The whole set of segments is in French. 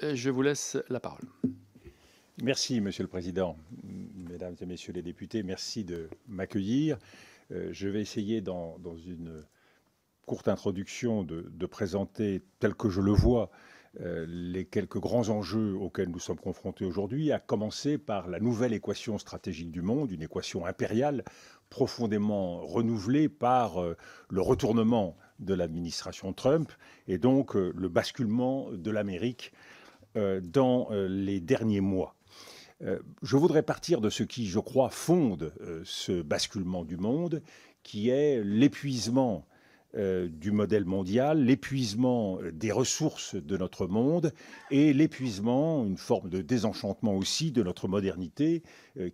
Je vous laisse la parole. Merci, Monsieur le Président. Mesdames et Messieurs les députés, merci de m'accueillir. Je vais essayer, dans une courte introduction, de présenter, tel que je le vois, les quelques grands enjeux auxquels nous sommes confrontés aujourd'hui, à commencer par la nouvelle équation stratégique du monde, une équation impériale profondément renouvelée par le retournement de l'administration Trump et donc le basculement de l'Amérique dans les derniers mois. Je voudrais partir de ce qui, je crois, fonde ce basculement du monde, qui est l'épuisement du modèle mondial, l'épuisement des ressources de notre monde et l'épuisement, une forme de désenchantement aussi de notre modernité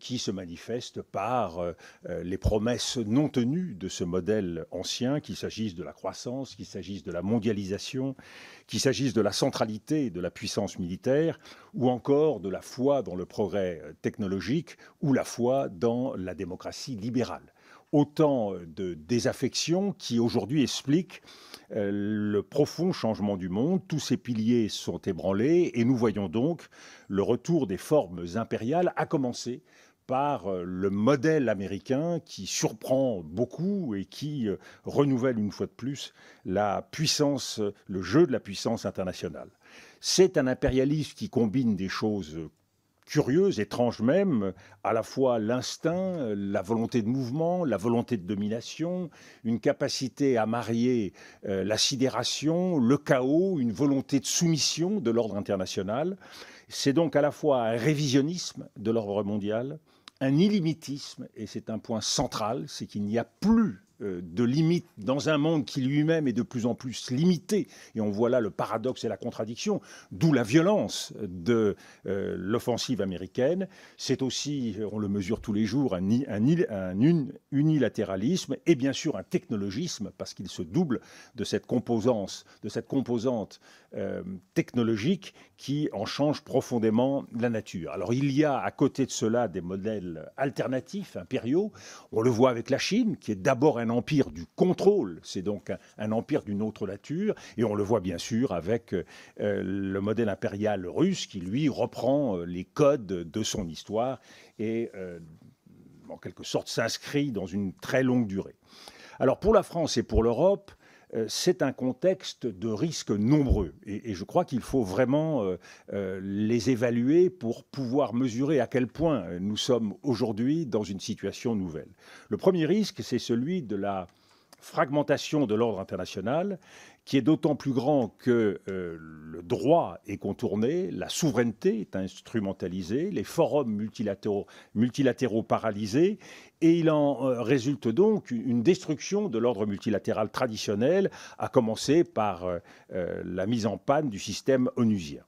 qui se manifeste par les promesses non tenues de ce modèle ancien, qu'il s'agisse de la croissance, qu'il s'agisse de la mondialisation, qu'il s'agisse de la centralité de la puissance militaire ou encore de la foi dans le progrès technologique ou la foi dans la démocratie libérale. Autant de désaffections qui aujourd'hui expliquent le profond changement du monde. Tous ces piliers sont ébranlés et nous voyons donc le retour des formes impériales, à commencer par le modèle américain qui surprend beaucoup et qui renouvelle une fois de plus la puissance, le jeu de la puissance internationale. C'est un impérialisme qui combine des choses curieuse, étrange même, à la fois l'instinct, la volonté de mouvement, la volonté de domination, une capacité à marier la sidération, le chaos, une volonté de soumission de l'ordre international. C'est donc à la fois un révisionnisme de l'ordre mondial, un illimitisme, et c'est un point central, c'est qu'il n'y a plus de limites dans un monde qui lui-même est de plus en plus limité. Et on voit là le paradoxe et la contradiction, d'où la violence de l'offensive américaine. C'est aussi, on le mesure tous les jours, un unilatéralisme et bien sûr un technologisme, parce qu'il se double de cette composante technologique qui en change profondément la nature. Alors il y a à côté de cela des modèles alternatifs, impériaux. On le voit avec la Chine, qui est d'abord un empire du contrôle, c'est donc un empire d'une autre nature, et on le voit bien sûr avec le modèle impérial russe qui, lui, reprend les codes de son histoire et en quelque sorte s'inscrit dans une très longue durée. Alors pour la France et pour l'Europe, c'est un contexte de risques nombreux et je crois qu'il faut vraiment les évaluer pour pouvoir mesurer à quel point nous sommes aujourd'hui dans une situation nouvelle. Le premier risque, c'est celui de la fragmentation de l'ordre international, qui est d'autant plus grand que le droit est contourné, la souveraineté est instrumentalisée, les forums multilatéraux paralysés, et il en résulte donc une destruction de l'ordre multilatéral traditionnel, à commencer par la mise en panne du système onusien.